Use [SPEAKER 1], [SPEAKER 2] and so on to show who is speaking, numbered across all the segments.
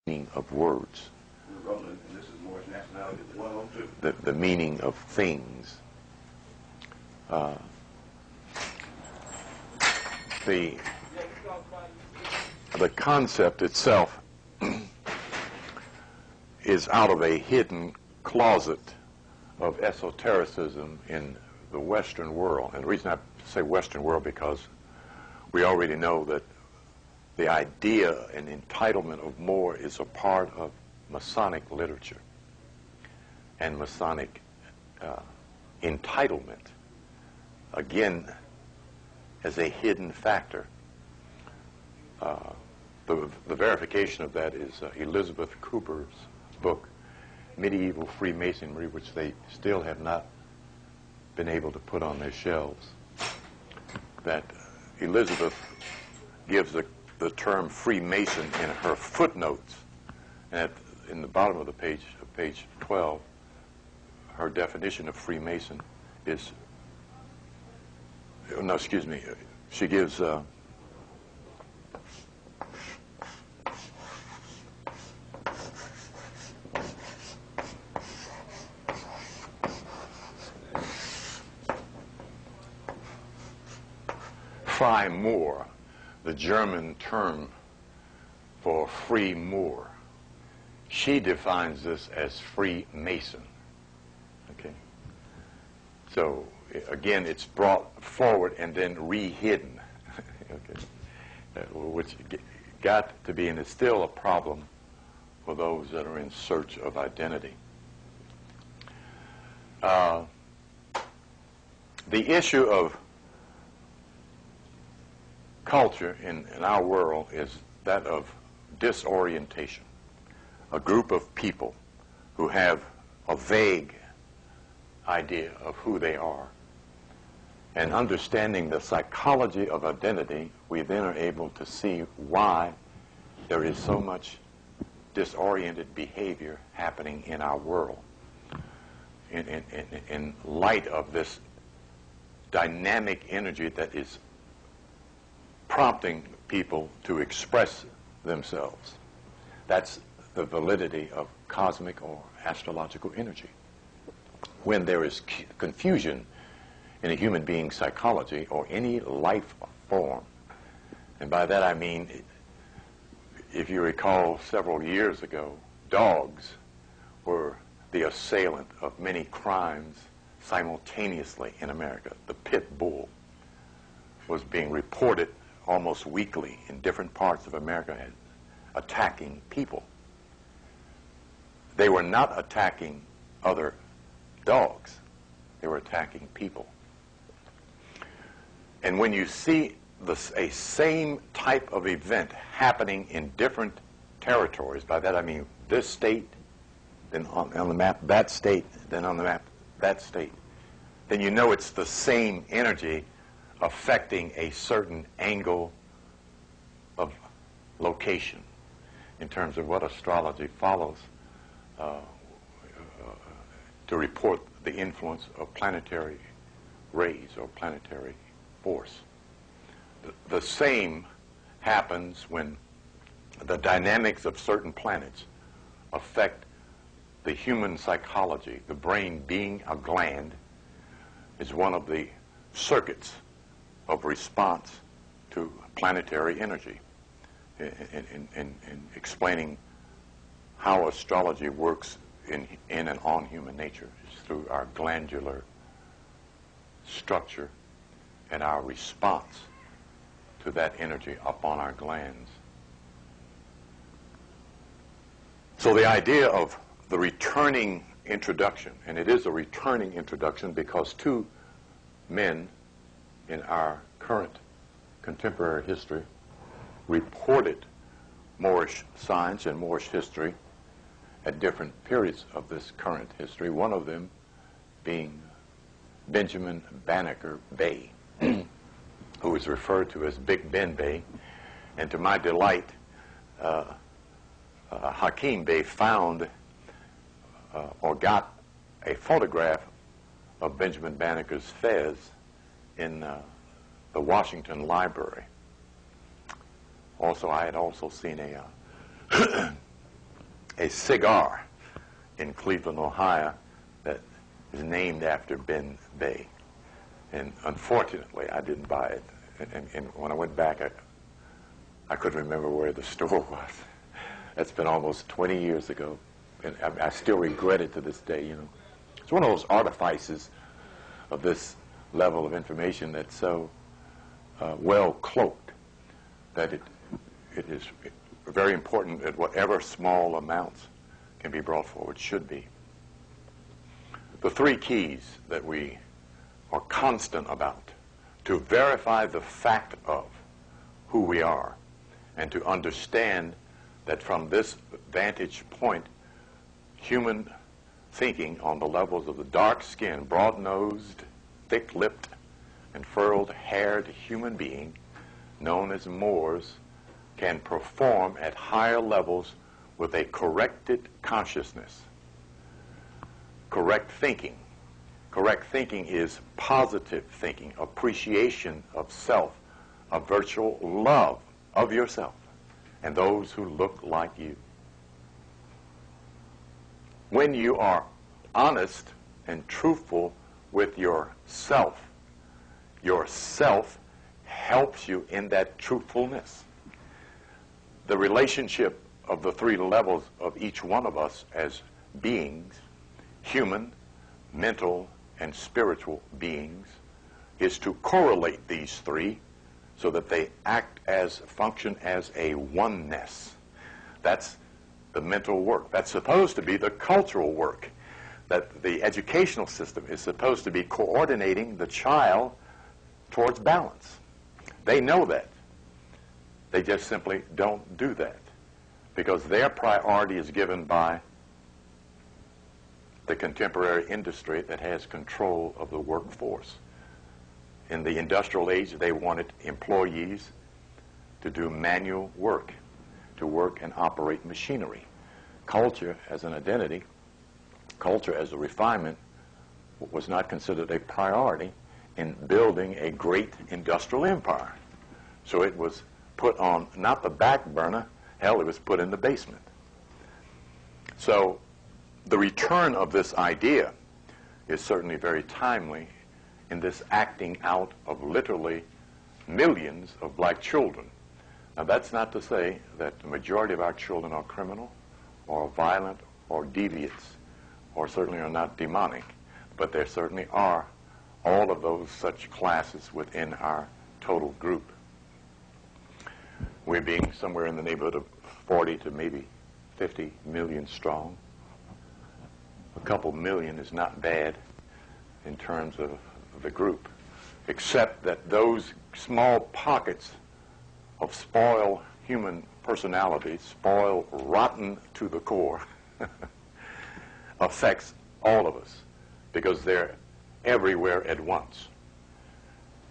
[SPEAKER 1] meaning of words.
[SPEAKER 2] And this is Moorish Nationality 102.
[SPEAKER 1] The meaning of things. The concept itself is out of a hidden closet of esotericism in the Western world. And the reason I say Western world because we already know that the idea and entitlement of more is a part of Masonic literature. And Masonic entitlement, again, as a hidden factor. The verification of that is Elizabeth Cooper's book, Medieval Freemasonry, which they still have not been able to put on their shelves. That Elizabeth gives the term Freemason in her footnotes. And in the bottom of the page 12, her definition of Freemason is, no, excuse me, she gives Freimaur, the German term for free Moor. She defines this as Freemason. Okay. So again, it's brought forward and then re-hidden. Okay. Which got to be, and is still a problem for those that are in search of identity. The issue of culture in our world is that of disorientation. A group of people who have a vague idea of who they are. And understanding the psychology of identity, we then are able to see why there is so much disoriented behavior happening in our world. In light of this dynamic energy that is prompting people to express themselves. That's the validity of cosmic or astrological energy. When there is confusion in a human being's psychology or any life form, and by that I mean, if you recall several years ago, dogs were the assailant of many crimes simultaneously in America. The pit bull was being reported almost weekly in different parts of America as attacking people. They were not attacking other dogs. They were attacking people. And when you see a same type of event happening in different territories, by that I mean this state, then on the map that state, then on the map that state, then you know it's the same energy affecting a certain angle of location in terms of what astrology follows to report the influence of planetary rays or planetary force. The same happens when the dynamics of certain planets affect the human psychology. The brain, being a gland, is one of the circuits of response to planetary energy in explaining how astrology works in and on human nature. It's through our glandular structure and our response to that energy upon our glands. So the idea of the returning introduction, and it is a returning introduction because two men in our current contemporary history reported Moorish science and Moorish history at different periods of this current history, one of them being Benjamin Banneker Bey, who is referred to as Big Ben Bey. And to my delight, Hakim Bey found or got a photograph of Benjamin Banneker's fez in the Washington Library. Also, I had also seen a cigar in Cleveland, Ohio, that is named after Ben Bay. And unfortunately, I didn't buy it. And when I went back, I couldn't remember where the store was. That's been almost 20 years ago. And I still regret it to this day, you know. It's one of those artifices of this level of information that's so well cloaked that it is very important that whatever small amounts can be brought forward should be. The three keys that we are constant about to verify the fact of who we are and to understand that from this vantage point, human thinking on the levels of the dark-skinned, broad-nosed, thick-lipped, and furled-haired human being known as Moors can perform at higher levels with a corrected consciousness. Correct thinking. Correct thinking is positive thinking, appreciation of self, a virtual love of yourself and those who look like you. When you are honest and truthful with yourself helps you in that truthfulness. The relationship of the three levels of each one of us as beings, human, mental, and spiritual beings, is to correlate these three so that they function as a oneness. That's the mental work. That's supposed to be the cultural work. That the educational system is supposed to be coordinating the child towards balance. They know that. They just simply don't do that because their priority is given by the contemporary industry that has control of the workforce. In the industrial age, they wanted employees to do manual work, to work and operate machinery. Culture as an identity, culture as a refinement, was not considered a priority in building a great industrial empire. So it was put on, not the back burner, hell, it was put in the basement. So the return of this idea is certainly very timely in this acting out of literally millions of black children. Now that's not to say that the majority of our children are criminal or violent or deviants or certainly are not demonic, but there certainly are all of those such classes within our total group. We're being somewhere in the neighborhood of 40 to maybe 50 million strong. A couple million is not bad in terms of the group, except that those small pockets of spoiled human personalities, spoiled rotten to the core, affects all of us because they're everywhere at once.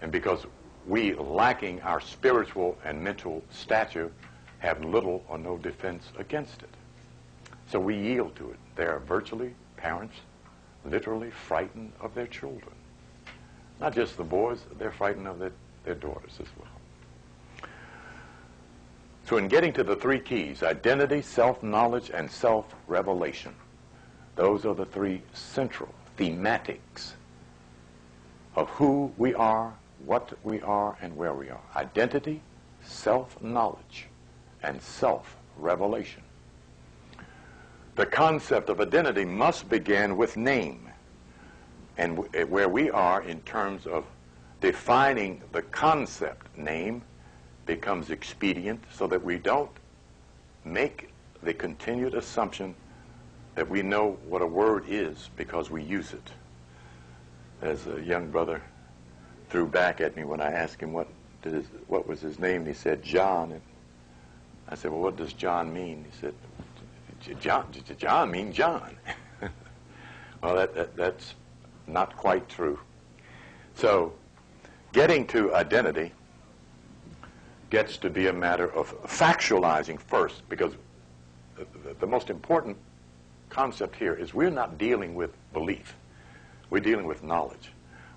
[SPEAKER 1] And because we, lacking our spiritual and mental stature, have little or no defense against it. So we yield to it. They are virtually parents literally frightened of their children. Not just the boys, they're frightened of their daughters as well. So in getting to the three keys, identity, self-knowledge, and self-revelation, those are the three central thematics of who we are, what we are, and where we are. Identity, self-knowledge, and self-revelation. The concept of identity must begin with name, and where we are in terms of defining the concept name becomes expedient so that we don't make the continued assumption that we know what a word is because we use it. As a young brother threw back at me when I asked him what was his name, and he said John, and I said, well, what does John mean? He said, John means John. Well, that's not quite true. So getting to identity gets to be a matter of factualizing first, because the most important concept here is we're not dealing with belief. We're dealing with knowledge.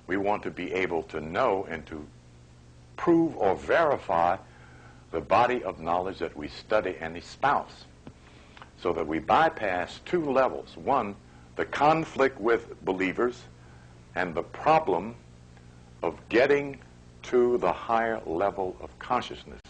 [SPEAKER 1] We want to be able to know and to prove or verify the body of knowledge that we study and espouse. so that we bypass two levels. One, the conflict with believers and the problem of getting to the higher level of consciousness.